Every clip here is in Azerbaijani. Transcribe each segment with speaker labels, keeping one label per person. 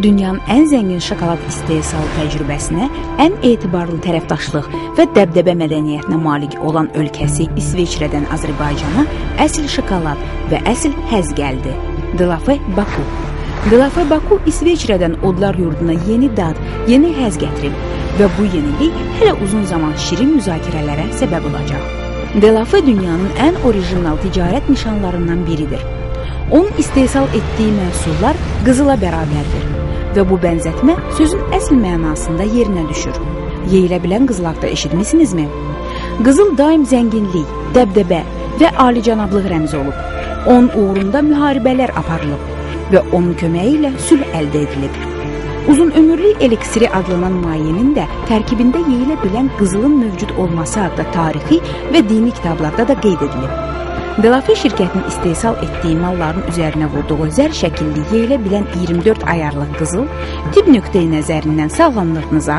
Speaker 1: dünyanın ən zəngin şokolad istehsalı təcrübəsinə, ən etibarlı tərəfdaşlıq və dəbdəbə mədəniyyətinə malik olan ölkəsi İsveçrədən Azərbaycana əsl şokolad və əsl həz gəldi. Delafe Baku. Delafe Baku İsveçrədən odlar yurduna yeni dad, yeni həz gətirib və bu yenilik hələ uzun zaman şirin müzakirələrə səbəb olacaq. Delafe dünyanın ən orijinal ticarət nişanlarından biridir. Onun istehsal etdiyi məhsullar qızıla bərabərdir və bu bənzətmə sözün əsl mənasında yerinə düşür. Yeyilə bilən qızıl haqda eşitmisinizmi? Qızıl daim zənginlik, dəbdəbə və alicənablıq rəmzi olub. Onun uğrunda müharibələr aparılıb və onun köməyi ilə sülh əldə edilib. Uzun ömürlü eliksiri adlanan mayenin də tərkibində yeyilə bilən qızılın mövcud olması haqda tarixi və dini kitablarda da qeyd edilib. Delafe şirkətinin istehsal etdiyi malların üzərinə vurduğu zər şəkilli yeyilə bilən 24 ayarlıq qızıl tibb nöqteyi nəzərindən sağlamlığınıza,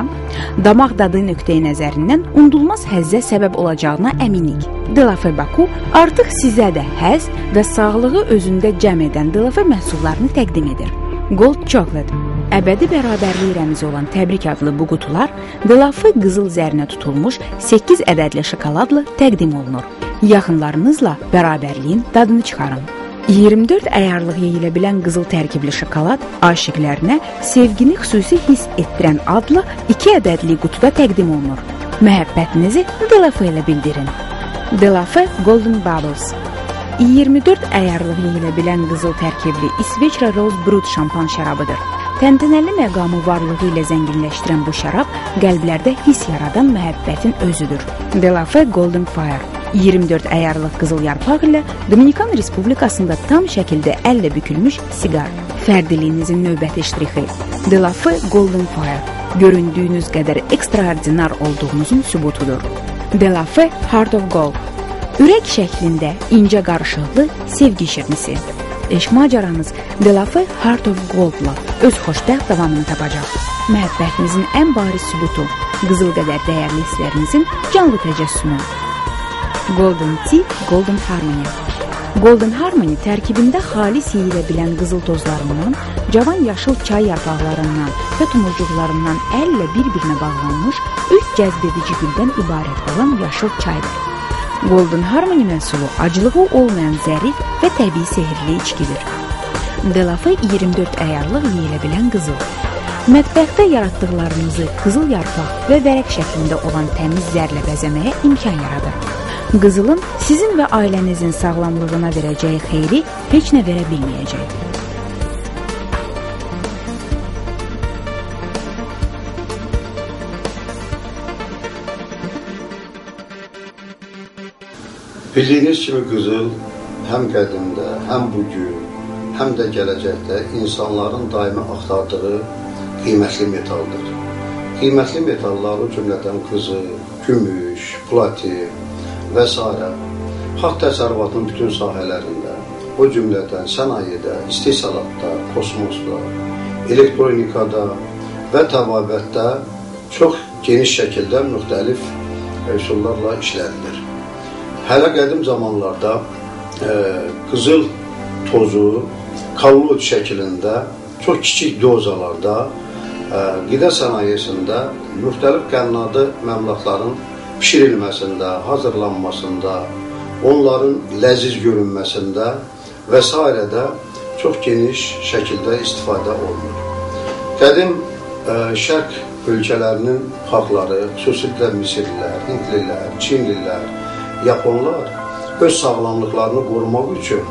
Speaker 1: damaq dadı nöqteyi nəzərindən unudulmaz həzzə səbəb olacağına əminik. Delafe Baku artıq sizə də həzz və sağlığı özündə cəm edən Delafe məhsullarını təqdim edir. Gold Chocolate. Əbədi bərabərliyi rəmzi olan təbrik adlı bu qutular Delafe qızıl zərinə tutulmuş 8 ədədli şokoladla təqdim olunur. Yaxınlarınızla bərabərliyin dadını çıxarın. 24 əyarlıq yeyilə bilən qızıl tərkibli şokolad aşiqlərinə sevgini xüsusi hiss etdirən adla 2 ədədli qutuda təqdim olunur. Məhəbbətinizi Delafe ilə bildirin. Delafe Golden Bubbles. 24 əyarlıq yeyilə bilən qızıl tərkibli İsveçrə Rose Brut şampan şərabıdır. Təntənəli məqamı varlığı ilə zənginləşdirən bu şərab qəlblərdə hiss yaradan məhəbbətin özüdür. Delafe Golden Fire. 24 əyarlıq qızıl yarpaq ilə Dominikan Respublikasında tam şəkildə əllə bükülmüş siqar. Fərdiliyinizin növbəti ştrixi. Delafe Golden Fire. Göründüyünüz qədər ekstraordinar olduğunuzun sübutudur. Delafe Heart of Gold. Ürək şəklində incə qarışıqlı sevgi şirnisi. Eşq macəranız Delafe Heart of Gold'la öz xoşbəxt davamını tapacaq. Məhəbbətinizin ən bariz sübutu, qızıl qədər dəyərli hisslərinizin canlı təcəssümü. Golden Tea, Golden Harmony. Golden Harmony tərkibində xalis yeyilə bilən qızıl tozlarından, cavan yaşıl çay yarpaqlarından və tumurcuqlarından əllə bir-birinə bağlanmış 3 cəzbedici güldən ibarət olan yaşıl çaydır. Golden Harmony məhsulu acılığı olmayan zərif və təbii sehirli içkidir. Delafe 24 əyarlıq yeyilə bilən qızıl. Mətbəxdə yaratdıqlarınızı qızıl yarpaq və vərəq şəklində olan təmiz zərlə bəzəməyə imkan yaradır. Qızılın sizin və ailənizin sağlamlığına verəcəyi xeyri heç nə verə bilməyəcək.
Speaker 2: Bildiyiniz kimi qızıl həm qədimdə, həm bugün, həm də gələcəkdə insanların daimi axtardığı qiymətli metaldır. Qiymətli metallar o cümlədən qızıl, gümüş, platin və s. Xalq təsərrüfatının bütün sahələrində, o cümlədən sənayedə, istehsalatda, kosmosda, elektronikada və təbabətdə çox geniş şəkildə müxtəlif üsullarla işlədilir. Hələ qədim zamanlarda qızıl tozu kallot şəklində çox kiçik dozalarda qida sənayesində müxtəlif qənnadı məmlatların pişirilməsində, hazırlanmasında, onların ləziz görünməsində və s. çox geniş şəkildə istifadə olunur. Qədim şərq ölkələrinin xalqları, xüsusilə Misirlilər, Hindlilər, Çinlilər, Yaponlar öz sağlamlıqlarını qorumaq üçün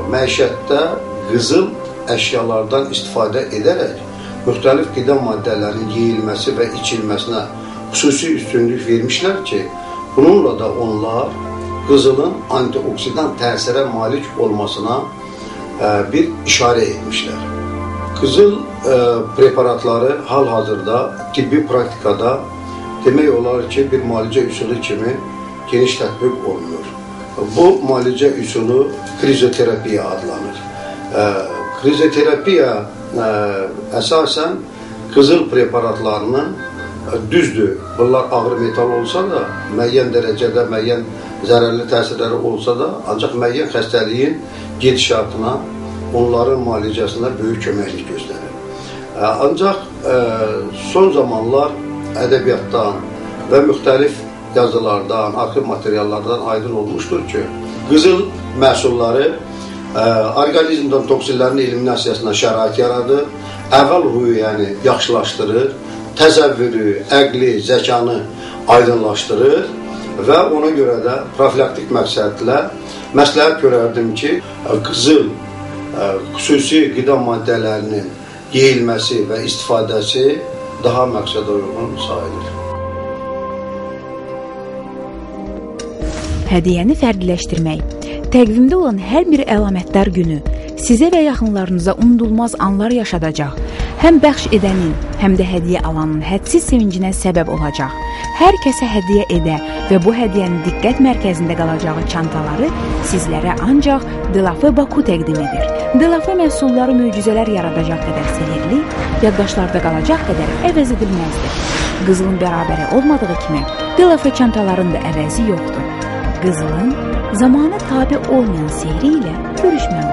Speaker 2: məişətdə qızıl əşyalardan istifadə edərək müxtəlif qida maddələrin yeyilməsi və içilməsinə xüsusi üstünlük vermişlər ki, bununla da onlar qızılın antioksidan təsirə malik olmasına bir işarə etmişlər. Qızıl preparatları hal-hazırda tibbi praktikada demək olar ki, bir müalicə üsulu kimi geniş tətbiq olunur. Bu müalicə üsulu krizoterapiya adlanır. Krizoterapiya əsasən qızıl preparatlarının düzdür, bunlar ağır metal olsa da, müəyyən dərəcədə, müəyyən zərərli təsirləri olsa da, ancaq müəyyən xəstəliyin gedişatına, onların müalicəsinə böyük köməklik göstərir. Ancaq son zamanlar ədəbiyyatdan və müxtəlif yazılardan, arxiv materiallardan aydın olmuşdur ki, qızıl məhsulları orqanizmdən toksinlərin eliminasiyasına şərait yaradır, əvvəl ruhiyyəni yaxşılaşdırır, təzəvvürü, əqli, zəkanı aydınlaşdırır və ona görə də profilaktik məqsədlə məsləhət görərdim ki, qızıl xüsusi qida maddələrinin yeyilməsi və istifadəsi daha məqsədə uyğun sayılır.
Speaker 1: Hədiyyəni fərqləşdirmək. Təqvimdə olan hər bir əlamətdar günü sizə və yaxınlarınıza unudulmaz anlar yaşadacaq. Həm bəxş edənin, həm də hədiyyə alanın hədsiz sevincinə səbəb olacaq. Hər kəsə hədiyyə edə və bu hədiyyənin diqqət mərkəzində qalacağı çantaları sizlərə ancaq Delafe Baku təqdim edir. Delafe məhsulları möcüzələr yaradacaq qədər sehirli, yaddaşlarda qalacaq qədər əvəz edilməzdir. Qızılın bərabəri olmadığı kimi, Delafe çantaların da əvəzi yoxdur. Qızılın zamana tabi olmayan seyri ilə görüşməməlidir.